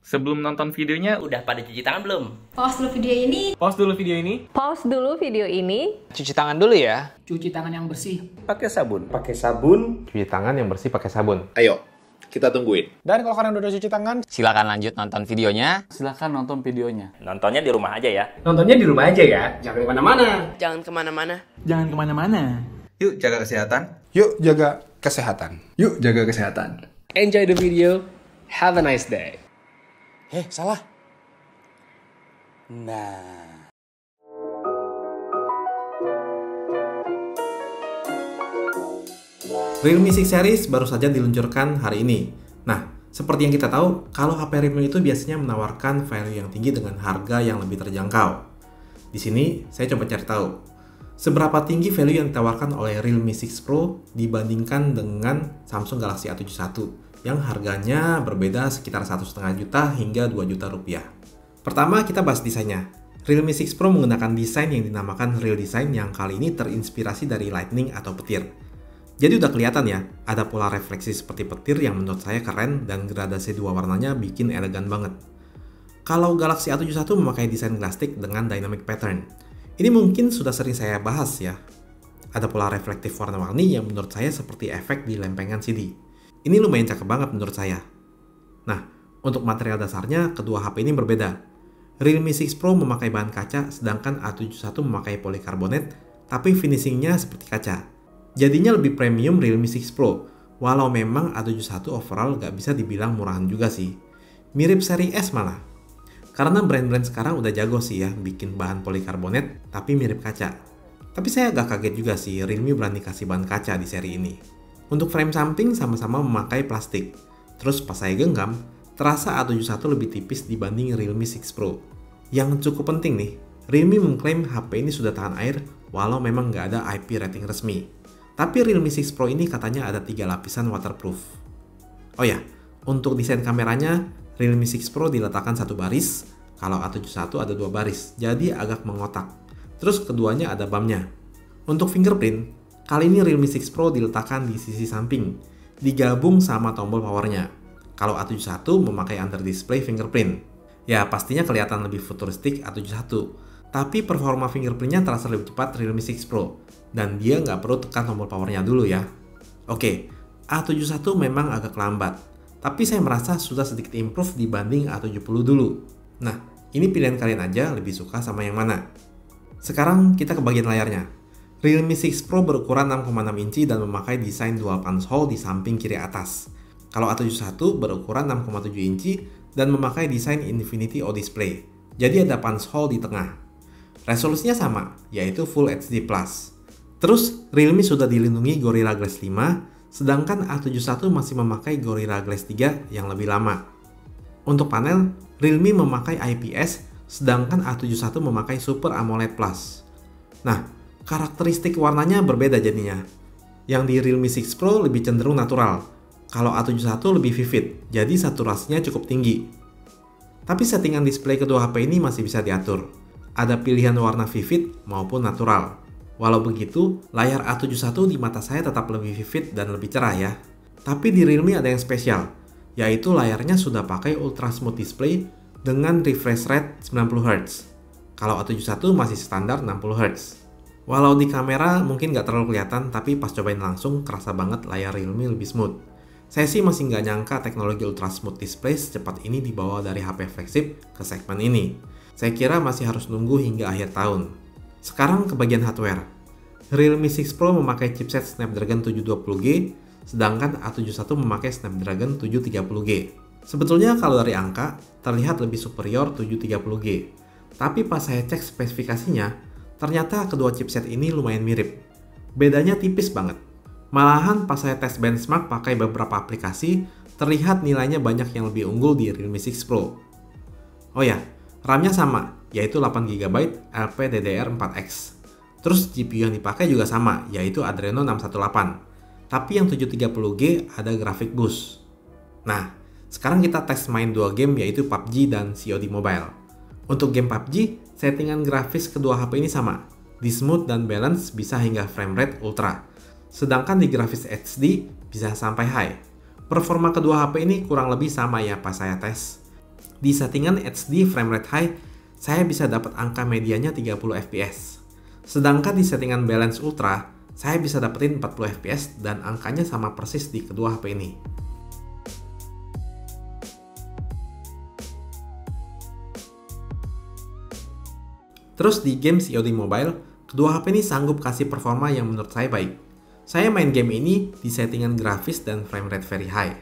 Sebelum nonton videonya, Udah pada cuci tangan belum? Pause dulu video ini. Pause dulu video ini. Pause dulu video ini. Cuci tangan dulu ya. Cuci tangan yang bersih. Pakai sabun. Pakai sabun. Cuci tangan yang bersih pakai sabun. Ayo, kita tungguin. Dan kalau kalian udah cuci tangan, Silakan lanjut nonton videonya. Silakan nonton videonya. Nontonnya di rumah aja ya. Nontonnya di rumah aja ya. Jangan kemana-mana. Jangan kemana-mana. Jangan kemana-mana. Yuk jaga kesehatan. Yuk jaga kesehatan. Yuk jaga kesehatan. Enjoy the video. Have a nice day. Salah. Nah. Realme 6 series baru saja diluncurkan hari ini. Nah, seperti yang kita tahu, kalau HP Realme itu biasanya menawarkan value yang tinggi dengan harga yang lebih terjangkau. Di sini, saya coba cari tahu, seberapa tinggi value yang ditawarkan oleh Realme 6 Pro dibandingkan dengan Samsung Galaxy A71 yang harganya berbeda sekitar 1,5 juta hingga 2 juta rupiah. Pertama, kita bahas desainnya. Realme 6 Pro menggunakan desain yang dinamakan Real Design yang kali ini terinspirasi dari lightning atau petir. Jadi udah kelihatan ya, ada pola refleksi seperti petir yang menurut saya keren dan gradasi dua warnanya bikin elegan banget. Kalau Galaxy A71 memakai desain glass-stick dengan dynamic pattern. Ini mungkin sudah sering saya bahas ya. Ada pola reflektif warna-warni yang menurut saya seperti efek di lempengan CD. Ini lumayan cakep banget menurut saya. Nah, untuk material dasarnya, kedua HP ini berbeda. Realme 6 Pro memakai bahan kaca, sedangkan A71 memakai polikarbonat, tapi finishingnya seperti kaca. Jadinya lebih premium Realme 6 Pro, walau memang A71 overall gak bisa dibilang murahan juga sih. Mirip seri S malah. Karena brand-brand sekarang udah jago sih ya, bikin bahan polikarbonat, tapi mirip kaca. Tapi saya agak kaget juga sih, Realme berani kasih bahan kaca di seri ini. Untuk frame samping sama-sama memakai plastik. Terus pas saya genggam, terasa A71 lebih tipis dibanding Realme 6 Pro. Yang cukup penting nih, Realme mengklaim HP ini sudah tahan air walau memang nggak ada IP rating resmi. Tapi Realme 6 Pro ini katanya ada 3 lapisan waterproof. Oh ya, untuk desain kameranya, Realme 6 Pro diletakkan satu baris, kalau A71 ada 2 baris, jadi agak mengotak. Terus keduanya ada bump-nya. Untuk fingerprint, kali ini Realme 6 Pro diletakkan di sisi samping, digabung sama tombol powernya. Kalau A71 memakai under display fingerprint. Ya pastinya kelihatan lebih futuristik A71, tapi performa fingerprintnya terasa lebih cepat Realme 6 Pro, dan dia nggak perlu tekan tombol powernya dulu ya. Oke, A71 memang agak lambat, tapi saya merasa sudah sedikit improve dibanding A70 dulu. Nah, ini pilihan kalian aja lebih suka sama yang mana. Sekarang kita ke bagian layarnya. Realme 6 Pro berukuran 6,6 inci dan memakai desain dual punch hole di samping kiri atas. Kalau A71 berukuran 6,7 inci dan memakai desain Infinity O Display. Jadi ada punch hole di tengah. Resolusinya sama, yaitu Full HD+. Terus, Realme sudah dilindungi Gorilla Glass 5, sedangkan A71 masih memakai Gorilla Glass 3 yang lebih lama. Untuk panel, Realme memakai IPS, sedangkan A71 memakai Super AMOLED Plus. Nah, karakteristik warnanya berbeda jadinya. Yang di Realme 6 Pro lebih cenderung natural, kalau A71 lebih vivid, jadi saturasinya cukup tinggi. Tapi settingan display kedua HP ini masih bisa diatur. Ada pilihan warna vivid maupun natural. Walau begitu, layar A71 di mata saya tetap lebih vivid dan lebih cerah ya. Tapi di Realme ada yang spesial, yaitu layarnya sudah pakai Ultra Smooth Display dengan refresh rate 90Hz. Kalau A71 masih standar 60Hz. Walau di kamera mungkin nggak terlalu kelihatan, tapi pas cobain langsung kerasa banget layar Realme lebih smooth. Saya sih masih nggak nyangka teknologi Ultra Smooth Display secepat ini dibawa dari HP flagship ke segmen ini. Saya kira masih harus nunggu hingga akhir tahun. Sekarang ke bagian hardware. Realme 6 Pro memakai chipset Snapdragon 720G, sedangkan A71 memakai Snapdragon 730G. Sebetulnya kalau dari angka, terlihat lebih superior 730G. Tapi pas saya cek spesifikasinya, ternyata kedua chipset ini lumayan mirip. Bedanya tipis banget. Malahan pas saya tes benchmark pakai beberapa aplikasi, terlihat nilainya banyak yang lebih unggul di Realme 6 Pro. Oh ya, RAM-nya sama, yaitu 8GB LPDDR4X. Terus GPU yang dipakai juga sama, yaitu Adreno 618. Tapi yang 730G ada graphic boost. Nah, sekarang kita tes main dua game yaitu PUBG dan COD Mobile. Untuk game PUBG, settingan grafis kedua HP ini sama. Di smooth dan balance bisa hingga frame rate ultra. Sedangkan di grafis HD bisa sampai high. Performa kedua HP ini kurang lebih sama ya pas saya tes. Di settingan HD frame rate high, saya bisa dapat angka medianya 30 fps. Sedangkan di settingan balance ultra, saya bisa dapetin 40 fps dan angkanya sama persis di kedua HP ini. Terus di game COD Mobile, kedua HP ini sanggup kasih performa yang menurut saya baik. Saya main game ini di settingan grafis dan frame rate very high.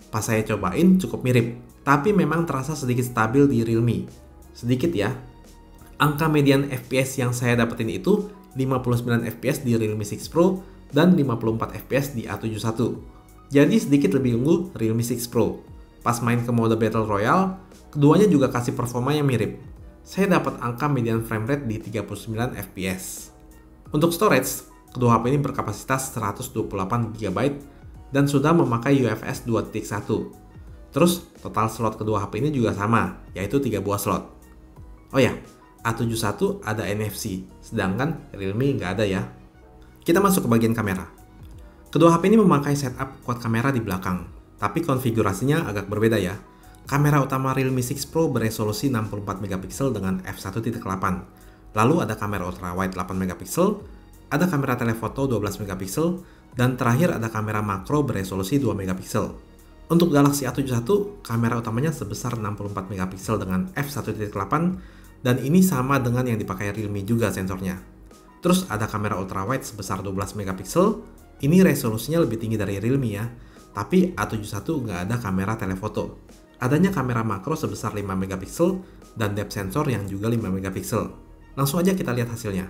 Pas saya cobain cukup mirip, tapi memang terasa sedikit stabil di Realme. Sedikit ya. Angka median FPS yang saya dapetin itu 59 fps di Realme 6 Pro dan 54 fps di A71. Jadi sedikit lebih unggul Realme 6 Pro. Pas main ke mode Battle Royale, keduanya juga kasih performa yang mirip. Saya dapat angka median frame rate di 39 fps. Untuk storage, kedua HP ini berkapasitas 128 GB dan sudah memakai UFS 2.1. Terus, total slot kedua HP ini juga sama, yaitu 3 buah slot. Oh ya, A71 ada NFC, sedangkan Realme nggak ada ya. Kita masuk ke bagian kamera. Kedua HP ini memakai setup quad kamera di belakang, tapi konfigurasinya agak berbeda ya. Kamera utama Realme 6 Pro beresolusi 64 MP dengan f1.8. Lalu ada kamera ultrawide 8 MP, ada kamera telefoto 12 MP, dan terakhir ada kamera makro beresolusi 2 MP. Untuk Galaxy A71, kamera utamanya sebesar 64 MP dengan f1.8 dan ini sama dengan yang dipakai Realme juga sensornya. Terus ada kamera ultrawide sebesar 12 MP, ini resolusinya lebih tinggi dari Realme ya, tapi A71 nggak ada kamera telefoto. Adanya kamera makro sebesar 5 MP dan depth sensor yang juga 5 MP. Langsung aja kita lihat hasilnya.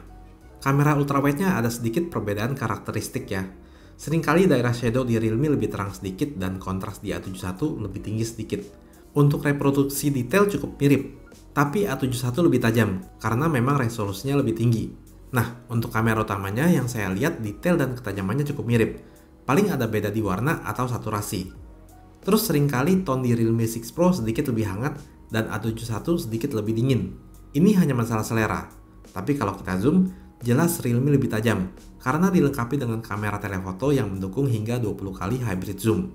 Kamera ultrawide-nya ada sedikit perbedaan karakteristik ya. Seringkali daerah shadow di Realme lebih terang sedikit dan kontras di A71 lebih tinggi sedikit. Untuk reproduksi detail cukup mirip, tapi A71 lebih tajam karena memang resolusinya lebih tinggi. Nah, untuk kamera utamanya yang saya lihat detail dan ketajamannya cukup mirip. Paling ada beda di warna atau saturasi. Terus seringkali tone di Realme 6 Pro sedikit lebih hangat dan A71 sedikit lebih dingin. Ini hanya masalah selera. Tapi kalau kita zoom, jelas Realme lebih tajam karena dilengkapi dengan kamera telefoto yang mendukung hingga 20 kali hybrid zoom.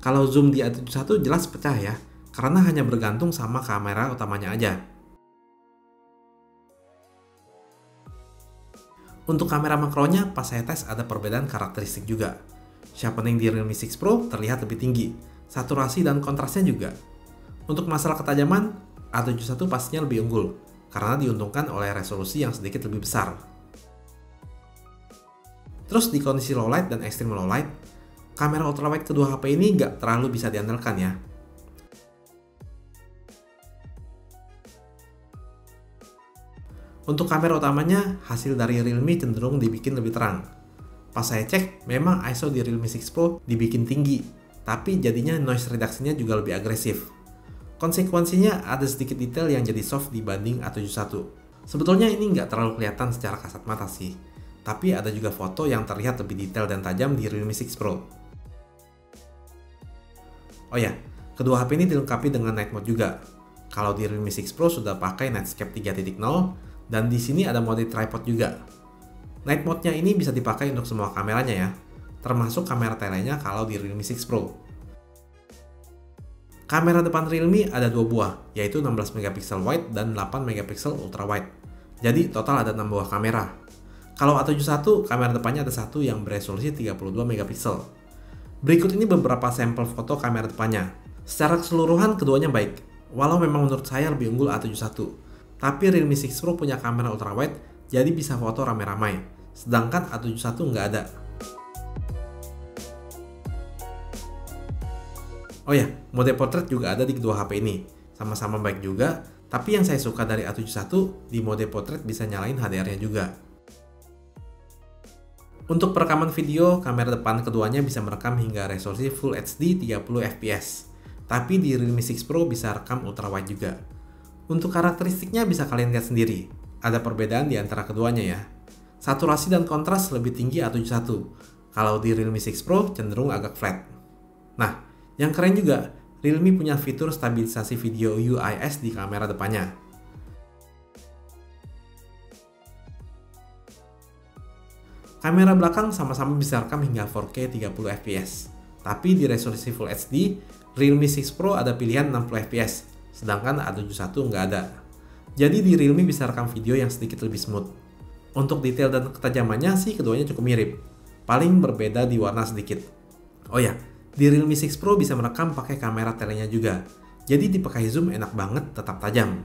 Kalau zoom di A71 jelas pecah ya, karena hanya bergantung sama kamera utamanya aja. Untuk kamera makronya pas saya tes ada perbedaan karakteristik juga. Sharpening di Realme 6 Pro terlihat lebih tinggi, saturasi dan kontrasnya juga. Untuk masalah ketajaman, A71 pastinya lebih unggul, karena diuntungkan oleh resolusi yang sedikit lebih besar. Terus di kondisi low light dan extreme low light, kamera ultrawide kedua HP ini nggak terlalu bisa diandalkan ya. Untuk kamera utamanya, hasil dari Realme cenderung dibikin lebih terang. Pas saya cek, memang ISO di Realme 6 Pro dibikin tinggi, tapi jadinya noise reduction-nya juga lebih agresif. Konsekuensinya ada sedikit detail yang jadi soft dibanding A71. Sebetulnya ini nggak terlalu kelihatan secara kasat mata sih, tapi ada juga foto yang terlihat lebih detail dan tajam di Realme 6 Pro. Oh ya, kedua HP ini dilengkapi dengan night mode juga. Kalau di Realme 6 Pro sudah pakai Nightscape 3.0 dan di sini ada mode tripod juga. Night mode-nya ini bisa dipakai untuk semua kameranya ya, termasuk kamera telenya kalau di Realme 6 Pro. Kamera depan Realme ada dua buah, yaitu 16 MP wide dan 8 MP ultra wide. Jadi total ada 6 buah kamera. Kalau A71, kamera depannya ada satu yang beresolusi 32 MP. Berikut ini beberapa sampel foto kamera depannya. Secara keseluruhan keduanya baik, walau memang menurut saya lebih unggul A71. Tapi Realme 6 Pro punya kamera ultrawide, jadi bisa foto rame-ramai, sedangkan A71 nggak ada. Oh ya, mode portrait juga ada di kedua HP ini, sama-sama baik juga, tapi yang saya suka dari A71, di mode portrait bisa nyalain HDR-nya juga. Untuk perekaman video, kamera depan keduanya bisa merekam hingga resolusi Full HD 30 fps, tapi di Realme 6 Pro bisa rekam ultrawide juga. Untuk karakteristiknya bisa kalian lihat sendiri, ada perbedaan di antara keduanya ya. Saturasi dan kontras lebih tinggi A71, kalau di Realme 6 Pro cenderung agak flat. Nah, yang keren juga, Realme punya fitur stabilisasi video UIS di kamera depannya. Kamera belakang sama-sama bisa rekam hingga 4K 30 fps, tapi di resolusi Full HD, Realme 6 Pro ada pilihan 60 fps, sedangkan A71 nggak ada. Jadi di Realme bisa rekam video yang sedikit lebih smooth. Untuk detail dan ketajamannya sih keduanya cukup mirip, paling berbeda di warna sedikit. Oh ya, di Realme 6 Pro bisa merekam pakai kamera telenya juga, jadi dipakai zoom enak banget, tetap tajam.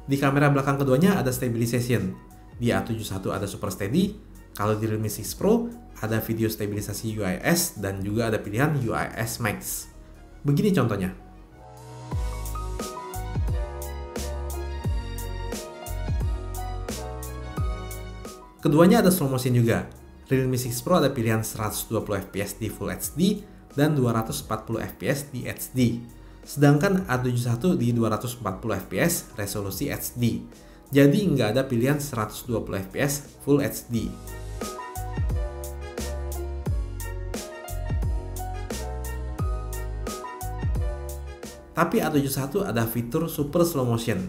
Di kamera belakang keduanya ada stabilization, di A71 ada Super Steady, kalau di Realme 6 Pro ada video stabilisasi UIS dan juga ada pilihan UIS Max. Begini contohnya. Keduanya ada slow motion juga. Realme 6 Pro ada pilihan 120 fps di Full HD dan 240 fps di HD. Sedangkan A71 di 240 fps resolusi HD. Jadi nggak ada pilihan 120 fps Full HD. Tapi A71 ada fitur super slow motion.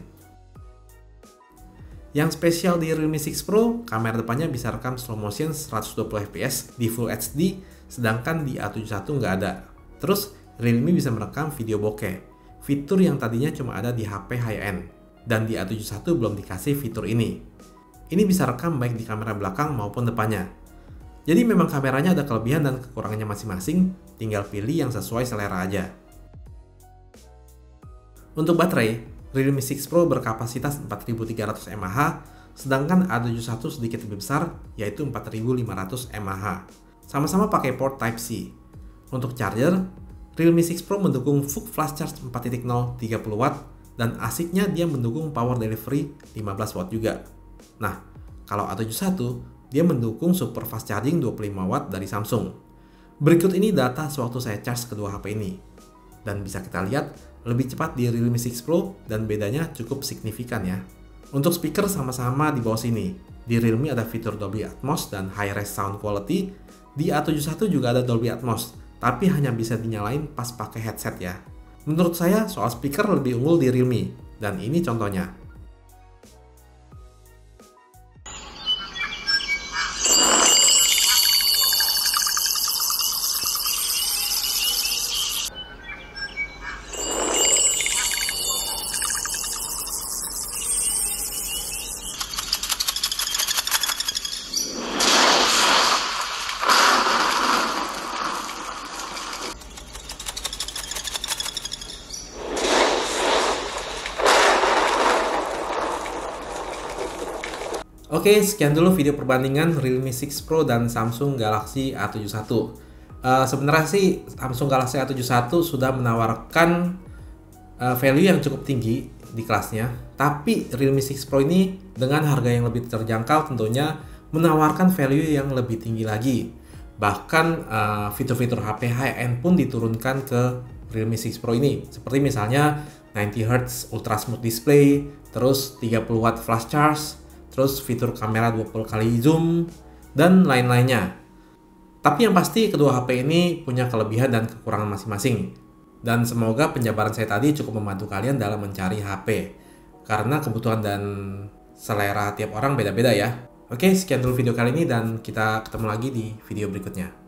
Yang spesial di Realme 6 Pro, kamera depannya bisa rekam slow motion 120 fps di Full HD, sedangkan di A71 nggak ada. Terus, Realme bisa merekam video bokeh, fitur yang tadinya cuma ada di HP high-end, dan di A71 belum dikasih fitur ini. Ini bisa rekam baik di kamera belakang maupun depannya. Jadi memang kameranya ada kelebihan dan kekurangannya masing-masing, tinggal pilih yang sesuai selera aja. Untuk baterai, Realme 6 Pro berkapasitas 4300 mAh, sedangkan A71 sedikit lebih besar, yaitu 4500 mAh. Sama-sama pakai port Type-C. Untuk charger, Realme 6 Pro mendukung VOOC Flash Charge 4.0 30W, dan asiknya dia mendukung power delivery 15W juga. Nah, kalau A71, dia mendukung super fast charging 25W dari Samsung. Berikut ini data sewaktu saya charge kedua HP ini. Dan bisa kita lihat, lebih cepat di Realme 6 Pro dan bedanya cukup signifikan ya. Untuk speaker sama-sama di bawah sini. Di Realme ada fitur Dolby Atmos dan high-res sound quality. Di A71 juga ada Dolby Atmos, tapi hanya bisa dinyalain pas pakai headset ya. Menurut saya soal speaker lebih unggul di Realme, dan ini contohnya. Oke, sekian dulu video perbandingan Realme 6 Pro dan Samsung Galaxy A71. Sebenarnya sih Samsung Galaxy A71 sudah menawarkan value yang cukup tinggi di kelasnya, tapi Realme 6 Pro ini dengan harga yang lebih terjangkau tentunya menawarkan value yang lebih tinggi lagi. Bahkan fitur-fitur HP high-end pun diturunkan ke Realme 6 Pro ini, seperti misalnya 90Hz Ultra Smooth Display, terus 30W flash charge, terus fitur kamera 20 kali zoom, dan lain-lainnya. Tapi yang pasti kedua HP ini punya kelebihan dan kekurangan masing-masing. Dan semoga penjabaran saya tadi cukup membantu kalian dalam mencari HP. Karena kebutuhan dan selera tiap orang beda-beda ya. Oke, sekian dulu video kali ini dan kita ketemu lagi di video berikutnya.